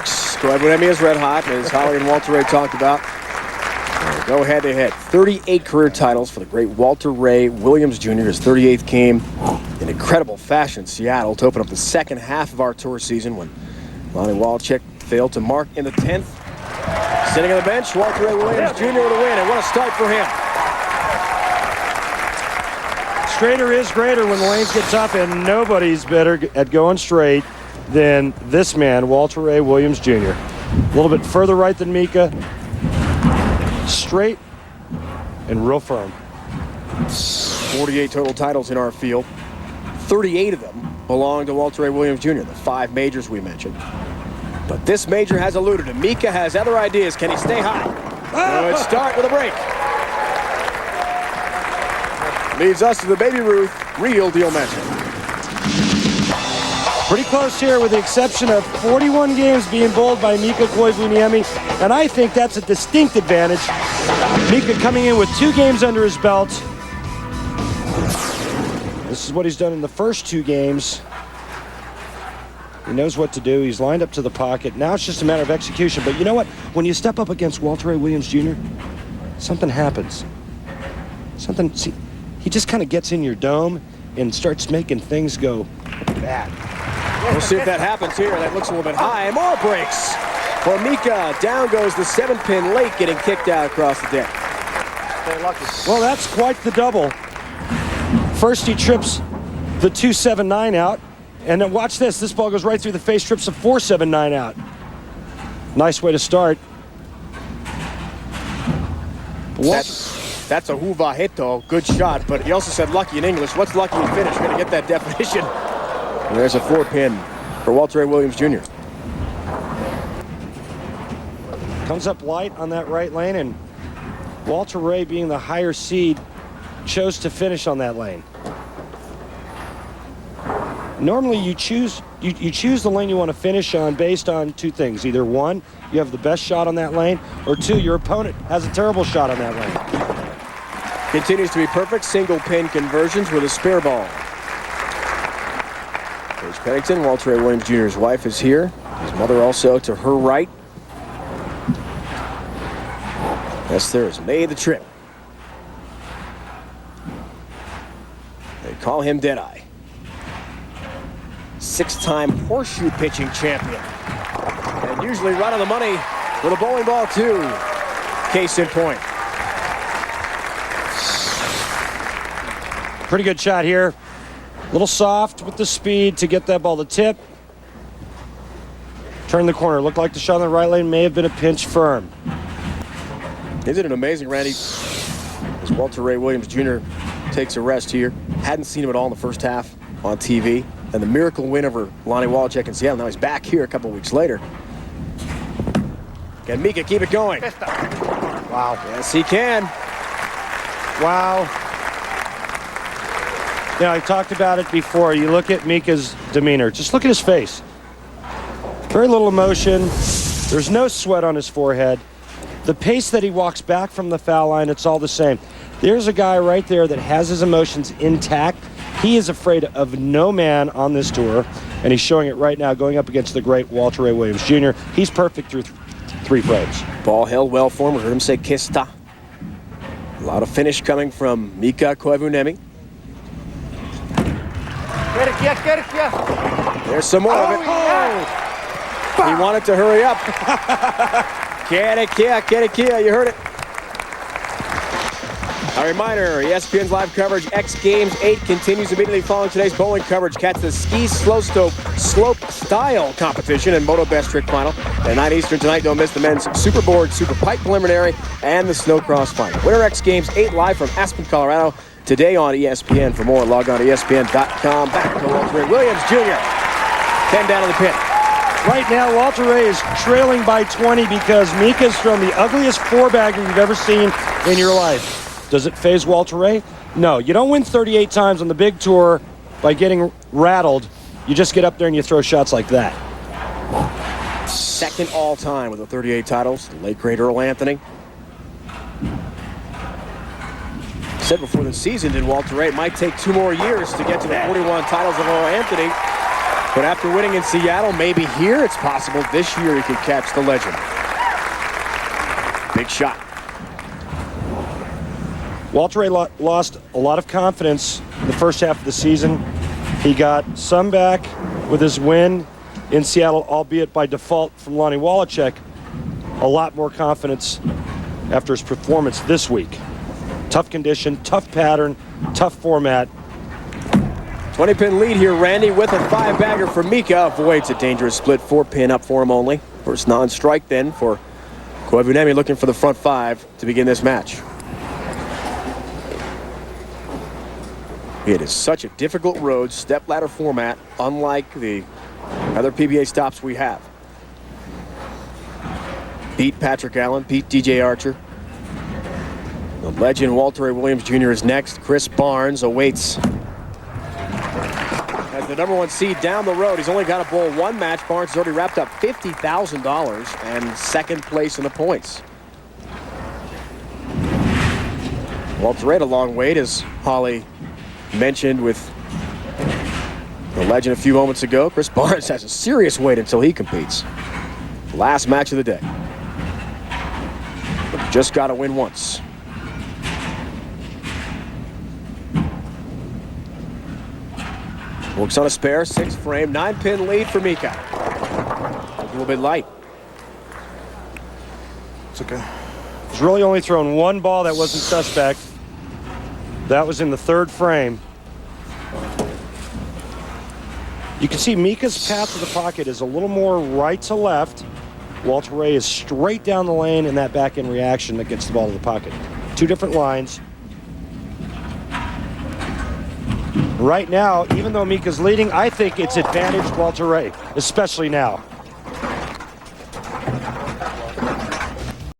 Kouiveniemi is red hot, as Holly and Walter Ray talked about. Go head-to-head. 38 career titles for the great Walter Ray Williams Jr. His 38th came in incredible fashion in Seattle to open up the second half of our tour season when Lonnie Walchek failed to mark in the 10th. Sitting on the bench, Walter Ray Williams Jr. with a win, and what a start for him. Straighter is greater when the lanes get tough, and nobody's better at going straight than this man, Walter Ray Williams Jr. A little bit further right than Mika. Straight and real firm. 48 total titles in our field. 38 of them belong to Walter Ray Williams Jr., the 5 majors we mentioned. But this major has eluded him. Mika has other ideas. Can he stay high? Good start with a break. Leads us to the Baby Ruth Real Deal matchup. Pretty close here with the exception of 41 games being bowled by Mika Kouiveniemi, and I think that's a distinct advantage. Mika coming in with 2 games under his belt. This is what he's done in the first 2 games. He knows what to do. He's lined up to the pocket. Now it's just a matter of execution. But you know what? When you step up against Walter Ray Williams Jr., something happens. See, he just kind of gets in your dome and starts making things go bad. We'll see if that happens here. That looks a little bit high. More breaks for Mika. Down goes the 7-pin late, getting kicked out across the deck. Well, that's quite the double. First he trips the 2-7-9 out, and then watch this. This ball goes right through the face, trips the 4-7-9 out. Nice way to start. That's a huvahito. Good shot, but he also said lucky in English. What's lucky in Finnish? We're going to get that definition. And there's a 4-pin for Walter Ray Williams Jr. Comes up light on that right lane, and Walter Ray, being the higher seed, chose to finish on that lane. Normally you choose the lane you want to finish on based on 2 things. Either 1, you have the best shot on that lane, or 2, your opponent has a terrible shot on that lane. Continues to be perfect. Single pin conversions with a spare ball. Coach Pennington, Walter Ray Williams Jr.'s wife, is here. His mother also to her right. Esther has made the trip. They call him Deadeye. 6-time horseshoe pitching champion. And usually right on the money with a bowling ball too. Case in point. Pretty good shot here. A little soft with the speed to get that ball to tip. Turn the corner. Looked like the shot in the right lane may have been a pinch firm. Isn't it amazing, Randy? As Walter Ray Williams Jr. takes a rest here. Hadn't seen him at all in the first half on TV. And the miracle win over Lonnie Walchek in Seattle. Now he's back here a couple weeks later. Can Mika keep it going? Wow. Yes, he can. Wow. Yeah, I talked about it before. You look at Mika's demeanor. Just look at his face. Very little emotion. There's no sweat on his forehead. The pace that he walks back from the foul line, it's all the same. There's a guy right there that has his emotions intact. He is afraid of no man on this tour, and he's showing it right now going up against the great Walter Ray Williams Jr. He's perfect through 3 frames. Ball held well for him. We heard him say Kista. A lot of finish coming from Mika Kouiveniemi. There's some more of it. Oh. He wanted to hurry up. Kia, you heard it. A reminder, ESPN's live coverage, X Games 8 continues immediately following today's bowling coverage. Catch the ski slope style competition and Moto Best Trick Final at 9 Eastern tonight. Don't miss the men's Super Board, Super Pipe Preliminary, and the Snowcross Final. Winter X Games 8 live from Aspen, Colorado. Today on ESPN. For more, log on to ESPN.com. Back to Walter Ray Williams Jr. 10 down in the pit. Right now, Walter Ray is trailing by 20 because Mika's thrown the ugliest 4-bagger you've ever seen in your life. Does it phase Walter Ray? No, you don't win 38 times on the big tour by getting rattled. You just get up there and you throw shots like that. Second all-time with the 38 titles, the late great Earl Anthony. Said before the season, did Walter Ray, it might take 2 more years to get to the 41 titles of Earl Anthony. But after winning in Seattle, maybe here it's possible this year he could catch the legend. Big shot. Walter Ray lost a lot of confidence in the first half of the season. He got some back with his win in Seattle, albeit by default from Lonnie Wallachek. A lot more confidence after his performance this week. Tough condition, tough pattern, tough format. 20-pin lead here, Randy, with a 5-bagger for Mika. Avoids a dangerous split, 4-pin up for him only. First non-strike then for Kouiveniemi, looking for the front 5 to begin this match. It is such a difficult road, step-ladder format, unlike the other PBA stops we have. Beat Patrick Allen, beat DJ Archer. The legend Walter Ray Williams Jr. is next. Chris Barnes awaits as the #1 seed down the road. He's only got to bowl one match. Barnes has already wrapped up $50,000 and second place in the points. Walter Ray had a long wait, as Holly mentioned with the legend a few moments ago. Chris Barnes has a serious wait until he competes. Last match of the day. But just got to win once. Works on a spare, 6-frame, 9-pin lead for Mika. A little bit light. It's okay. He's really only thrown one ball that wasn't suspect. That was in the 3rd frame. You can see Mika's path to the pocket is a little more right to left. Walter Ray is straight down the lane in that back-end reaction that gets the ball to the pocket. 2 different lines. Right now, even though Mika's leading, I think it's advantage Walter Ray, especially now.